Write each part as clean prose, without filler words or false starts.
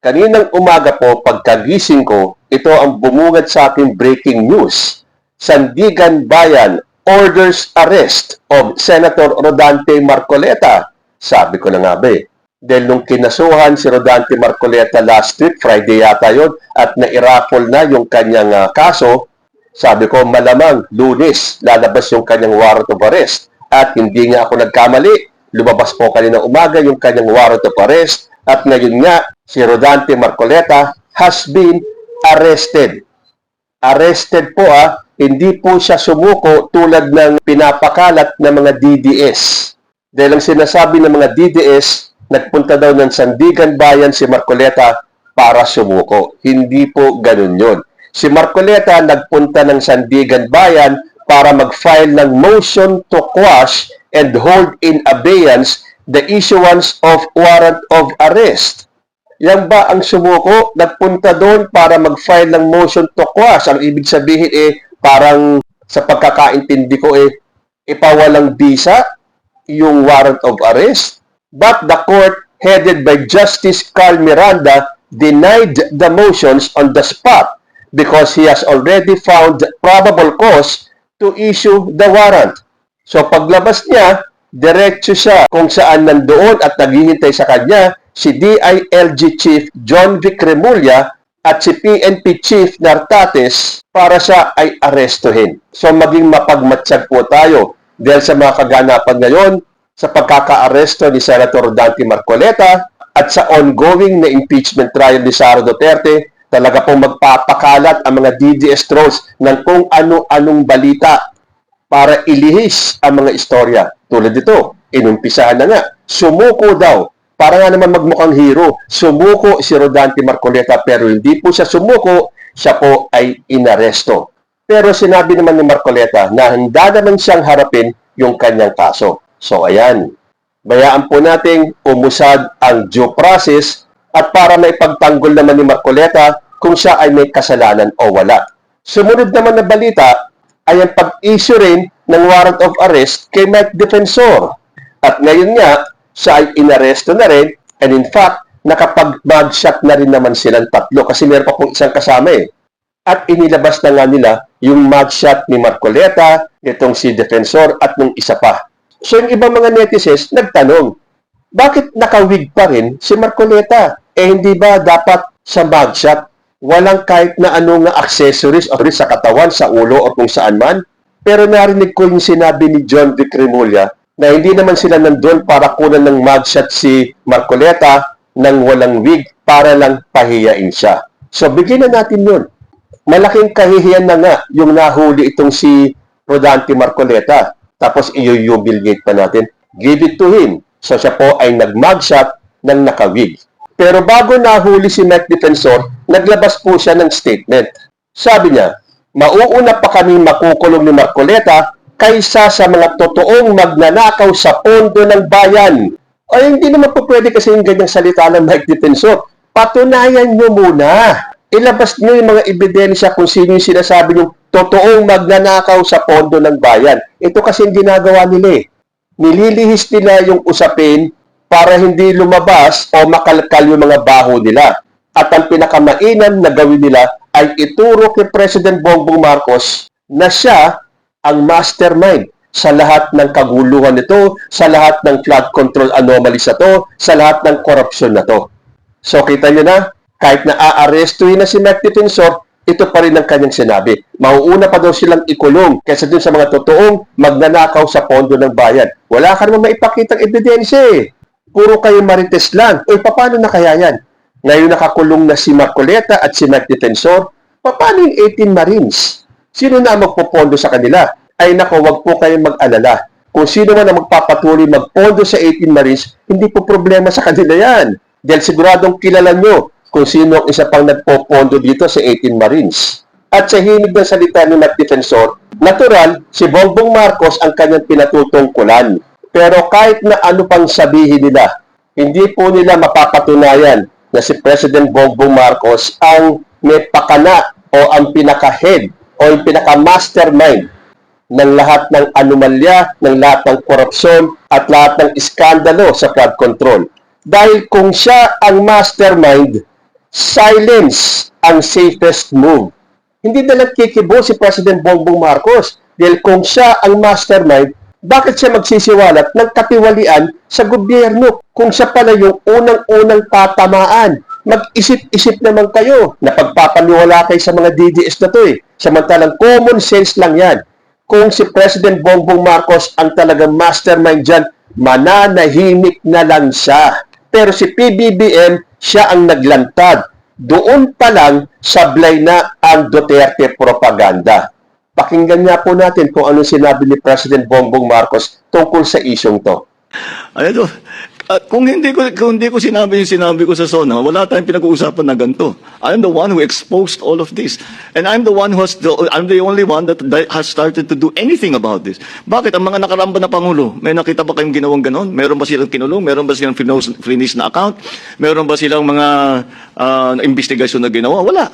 Kaninang umaga po, pagkagising ko, ito ang bumungad sa aking breaking news. Sandigan Bayan orders arrest of Senator Rodante Marcoleta. Sabi ko na nga ba eh. Dahil nung kinasuhan si Rodante Marcoleta last week, Friday yata yun, at nairaffle na yung kanyang kaso, sabi ko malamang Lunes lalabas yung kanyang warrant of arrest. At hindi nga ako nagkamali. Lumabas po kanina umaga yung kanyang warrant of arrest. At ngayon nga, si Rodante Marcoleta has been arrested. Arrested po hindi po siya sumuko tulad ng pinapakalat ng mga DDS. Dahil ang sinasabi ng mga DDS, nagpunta daw ng Sandigan Bayan si Marcoleta para sumuko. Hindi po ganun yun. Si Marcoleta nagpunta ng Sandigan Bayan para mag-file ng motion to quash and hold in abeyance the issuance of warrant of arrest. Yan ba ang sumuko? Nagpunta doon para mag-file ng motion to quash. Ang ibig sabihin parang sa pagkakaintindi ko ipawalang bisa yung warrant of arrest. But the court headed by Justice Carl Miranda denied the motions on the spot because he has already found probable cause to issue the warrant. So paglabas niya, diretso siya kung saan nandoon at naghihintay sa kanya si DILG Chief John Vic Remulla at si PNP Chief Nartates para siya ay arestuhin. So maging mapagmatsyag po tayo dahil sa mga kaganapan ngayon sa pagkaka-aresto ni Senator Rodante Marcoleta at sa ongoing na impeachment trial ni Sara Duterte, talaga pong magpapakalat ang mga DDS trolls ng kung ano-anong balita para ilihis ang mga istorya. Tulad dito, inumpisahan na nga, sumuko daw. Para nga naman magmukhang hero, sumuko si Rodante Marcoleta pero hindi po siya sumuko, siya po ay inaresto. Pero sinabi naman ni Marcoleta na handa naman siyang harapin yung kanyang kaso. So ayan, bayaan po nating umusad ang due process at para maipagtanggol naman ni Marcoleta kung siya ay may kasalanan o wala. Sumunod naman na balita ay ang pag-issue rin ng warrant of arrest kay Mike Defensor. At ngayon nga, siya ay inaresto na rin and in fact, nakapag-mugshot na rin naman silang tatlo kasi meron pa pong isang kasama At inilabas na nga nila yung mugshot ni Marcoleta, itong si Defensor at nung isa pa. So yung ibang mga netizens nagtanong, bakit nakawig pa rin si Marcoleta? Hindi ba dapat sa mugshot walang kahit na anong accessories o sa katawan, sa ulo o kung saan man? Pero narinig ko yung sinabi ni John Vic Remulla na hindi naman sila nandun para kunan ng mugshot si Marcoleta nang walang wig para lang pahiyain siya. So bigyan na natin yun. Malaking kahihiyan na nga yung nahuli itong si Rodante Marcoleta. Tapos i-humiliate pa natin. Give it to him. So siya po ay nag-mugshot ng nakawig. Pero bago nahuli si Mike Defensor, naglabas po siya ng statement. Sabi niya, mauuna pa kami makukulong ni Marcoleta kaysa sa mga totoong magnanakaw sa pondo ng bayan. Ay, hindi naman po pwede kasi yung ganyang salita ng Mike Defensor. Patunayan nyo muna. Ilabas nyo yung mga ebidensya kung sino yung sinasabi yung totoong magnanakaw sa pondo ng bayan. Ito kasi yung ginagawa nila Nililihis nila yung usapin para hindi lumabas o makalkal yung mga baho nila. At ang pinakamainam na gawin nila ay ituro kay President Bongbong Marcos na siya ang mastermind sa lahat ng kaguluhan nito, sa lahat ng flood control anomalies na to, sa lahat ng korupsyon na to. So kita nyo na, kahit na aarestuhin na si Mike Defensor, ito pa rin ang kanyang sinabi. Mauuna pa daw silang ikulong kaysa dun sa mga totoong magnanakaw sa pondo ng bayan. Wala ka naman maipakitang ebidensya Puro kayo marites lang. Paano na kaya yan? Ngayon nakakulong na si Marcoleta at si Mike Defensor, paano yung 18 Marines? Sino na magpopondo sa kanila? Ay nako, wag po kayong mag-alala. Kung sino man ang magpapatuloy magpondo sa 18 Marines, hindi po problema sa kanila yan. Dahil siguradong kilala nyo kung sino ang isa pang nagpopondo dito sa 18 Marines. At sa hinig ng salita ni Mike Defensor, natural, si Bongbong Marcos ang kanyang pinatutungkulan. Pero kahit na ano pang sabihin nila, hindi po nila mapapatunayan na si President Bongbong Marcos ang may pakana o ang pinaka-head o yung pinaka-mastermind ng lahat ng anomalya, ng lahat ng korupsyon at lahat ng iskandalo sa flood control. Dahil kung siya ang mastermind, silence ang safest move. Hindi na nagkikibo si President Bongbong Marcos dahil kung siya ang mastermind, bakit siya magsisiwalat ng katiwalian sa gobyerno kung siya pala yung unang-unang tatamaan? Mag-isip-isip naman kayo na pagpapaniwala kayo sa mga DDS na to eh. Samantalang common sense lang yan. Kung si President Bongbong Marcos ang talagang mastermind dyan, mananahimik na lang siya. Pero si PBBM, siya ang naglantad. Doon pa lang, sablay na ang Duterte propaganda. Pakinggan nga po natin kung ano sinabi ni President Bongbong Marcos tungkol sa isyong to. Ano, kung hindi ko sinabi yung sinabi ko sa SONA, wala tayong pinag-uusapan na ganito. I'm the one who exposed all of this. And I'm the only one that has started to do anything about this. Bakit? Ang mga nakaramba na Pangulo, may nakita ba kayong ginawang ganon? Meron ba silang kinulong? Meron ba silang finish na account? Meron ba silang mga investigasyon na ginawa? Wala.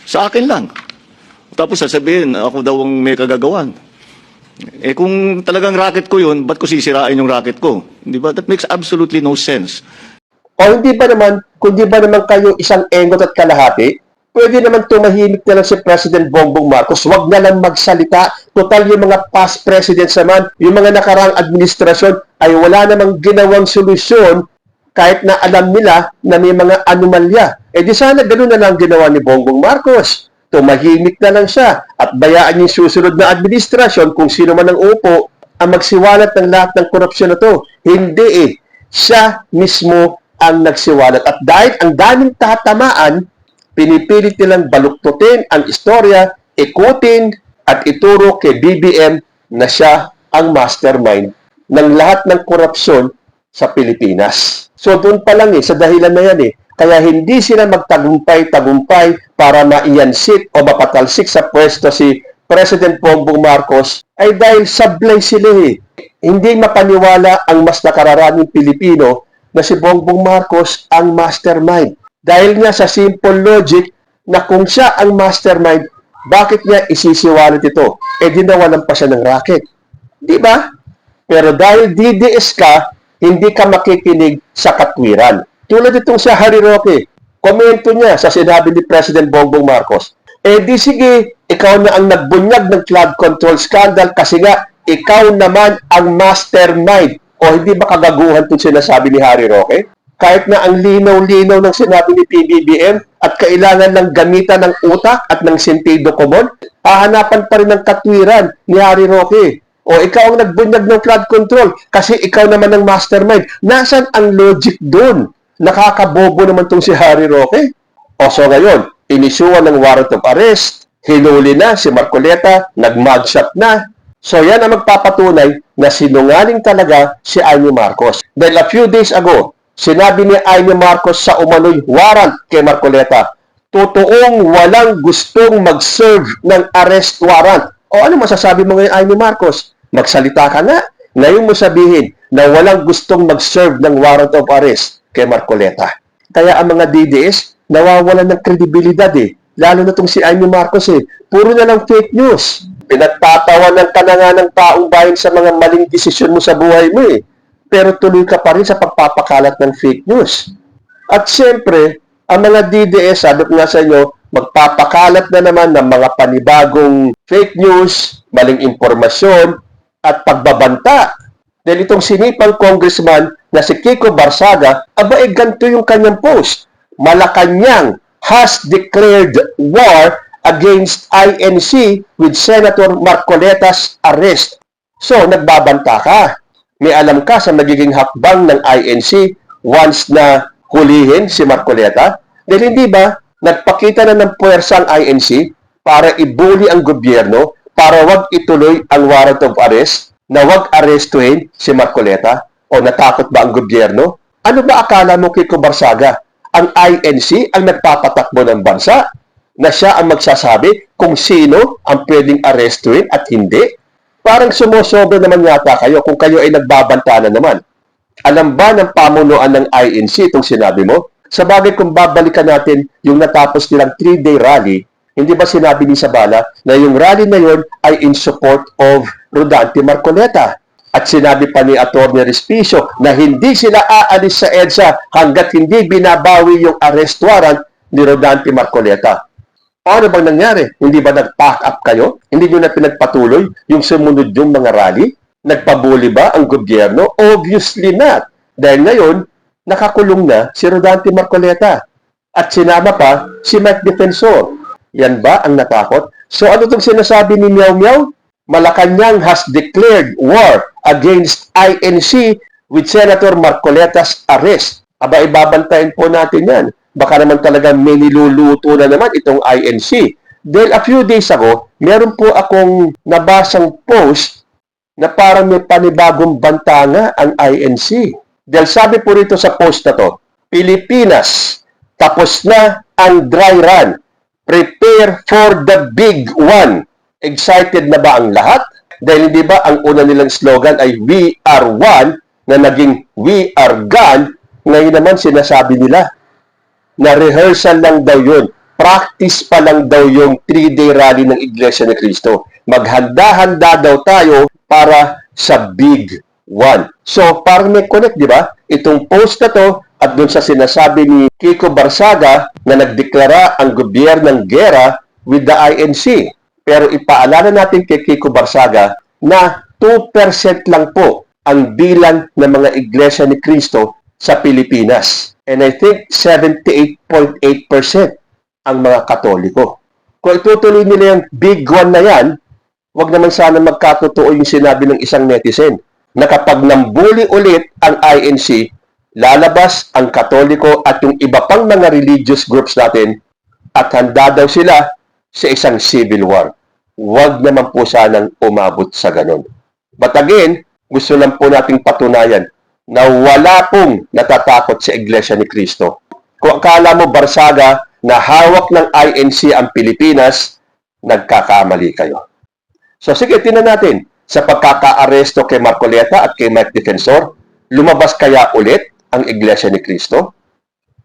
Sa akin lang. Tapos sasabihin, ako daw ang may kagagawan. Eh kung talagang racket ko yun, ba't ko sisirain yung racket ko? Di ba? That makes absolutely no sense. O hindi ba naman, kung di ba naman kayo isang engot at kalahati, pwede naman tumahimik na lang si President Bongbong Marcos, wag na lang magsalita. Total yung mga past presidents naman, yung mga nakarang administrasyon ay wala namang ginawang solusyon kahit na alam nila na may mga anomalya. Eh di sana ganoon na lang ginawa ni Bongbong Marcos. Tumahimik na lang siya at bayaan yung susunod na administrasyon kung sino man ang upo ang magsiwalat ng lahat ng korupsyon na to. Hindi eh. Siya mismo ang nagsiwalat. At dahil ang daming tatamaan, pinipilit nilang baluktutin ang istorya, ikutin at ituro kay BBM na siya ang mastermind ng lahat ng korupsyon sa Pilipinas. So doon pa lang sa dahilan na yan Kaya hindi sila magtagumpay-tagumpay para maiyansit o mapatalsik sa pwesto si President Bongbong Marcos ay dahil sablay sila Hindi mapaniwala ang mas nakararaming Pilipino na si Bongbong Marcos ang mastermind. Dahil nga sa simple logic na kung siya ang mastermind, bakit niya isisiwalat ito? Eh di nawalan pa siya ng racket. Di ba? Pero dahil DDS ka, hindi ka makikinig sa katwiran. Tulad itong si Harry Roque, komento niya sa sinabi ni President Bongbong Marcos, eh di sige, ikaw na ang nagbunyag ng flood control scandal kasi nga, ikaw naman ang mastermind. O hindi ba kagaguhan itong sinasabi ni Harry Roque? Kahit na ang linaw-linaw ng sinabi ni PBBM at kailangan ng gamitan ng utak at ng sentido komon, hahanapan pa rin ng katwiran ni Harry Roque. O ikaw ang nagbunyag ng flood control kasi ikaw naman ang mastermind. Nasaan ang logic doon? Nakakabobo naman tong si Harry Roque. O so ngayon, inisyuan ng warrant of arrest, hinuli na si Marcoleta, nag-mugshot na. So yan ang magpapatunay na sinungaling talaga si Amy Marcos. Dahil a few days ago, sinabi ni Amy Marcos sa umano'y warrant kay Marcoleta, totoong walang gustong mag-serve ng arrest warrant. O ano masasabi mo ngayon, Amy Marcos? Magsalita ka nga. Ngayon mo sabihin na walang gustong mag-serve ng warrant of arrest kay Marcoleta. Kaya ang mga DDS nawawalan ng kredibilidad Lalo na itong si Amy Marcos Puro na lang fake news. Pinagtatawanan ka na nga ng taong bayan sa mga maling desisyon mo sa buhay mo Pero tuloy ka pa rin sa pagpapakalat ng fake news. At siyempre, ang mga DDS, sabi ko nga sa inyo, magpapakalat na naman ng mga panibagong fake news, maling impormasyon, at pagbabanta. Dahil itong sinipang congressman na si Kiko Barsaga, ganito yung kanyang post. Malacanang has declared war against INC with Senator Marcoleta's arrest. So, nagbabanta ka. May alam ka sa magiging hakbang ng INC once na hulihin si Marcoleta? Dahil hindi ba, nagpakita na ng puwersa ang INC para ibuli ang gobyerno para wag ituloy ang warrant of arrest, na wag arestuhin si Marcoleta? O natakot ba ang gobyerno? Ano ba akala mo, Kiko Barsaga? Ang INC ang nagpapatakbo ng bansa? Na siya ang magsasabi kung sino ang pwedeng arestuhin at hindi? Parang sumusobra naman yata kayo kung kayo ay nagbabanta na naman. Alam ba ng pamunuan ng INC itong sinabi mo? Sa bagay kung babalikan natin yung natapos nilang 3-day rally, hindi ba sinabi ni Sabala na yung rally na yun ay in support of Rodante Marcoleta? At sinabi pa ni Atty. Respicio na hindi sila aalis sa EDSA hanggat hindi binabawi yung arrest warrant ni Rodante Marcoleta. Paano bang nangyari? Hindi ba nag-pack up kayo? Hindi nyo na pinagpatuloy yung sumunod yung mga rally? Nagpabuli ba ang gobyerno? Obviously not. Dahil ngayon, nakakulong na si Rodante Marcoleta. At sinama pa si Mike Defensor. Yan ba ang natakot? So ano itong sinasabi ni Meow Meow? Malacanang has declared war against INC with Senator Marcoleta's arrest. Aba, ibabantayin po natin yan. Baka naman talaga may niluluto na naman itong INC. Dahil a few days ago, meron po akong nabasang post na parang may panibagong banta nga ang INC. Dahil sabi po rito sa post na to, Pilipinas, tapos na ang dry run. Prepare for the big one. Excited na ba ang lahat? Dahil hindi ba ang una nilang slogan ay We are one na naging We are gone. Ngayon naman sinasabi nila na rehearsal lang daw yun. Practice pa lang daw yung 3-day rally ng Iglesia ni Cristo. Maghanda-handa daw tayo para sa big one. So, parang may connect, di ba? Itong post na to at dun sa sinasabi ni Kiko Barsaga na nagdeklara ang gobyernong gera with the INC. Pero ipaalala natin kay Kiko Barsaga na 2% lang po ang bilang ng mga Iglesia ni Cristo sa Pilipinas. And I think 78.8% ang mga Katoliko. Kung itutuloy nila yung big one na yan, wag naman sana magkatotoo yung sinabi ng isang netizen na kapag nambuli ulit ang INC, lalabas ang Katoliko at yung iba pang mga religious groups natin at handa daw sila sa isang civil war. Wag naman po sanang umabot sa ganon. But again, gusto lang po nating patunayan na wala pong natatakot sa Iglesia ni Cristo. Kung akala mo, Barsaga, na hawak ng INC ang Pilipinas, nagkakamali kayo. So sige, tingnan natin. Sa pagkaka-aresto kay Marcoleta at kay Mike Defensor, lumabas kaya ulit ang Iglesia ni Cristo?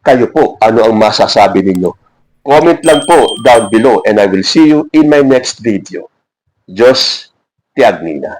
Kayo po, ano ang masasabi ninyo? Comment lang po down below and I will see you in my next video. Diyos, tiag nina.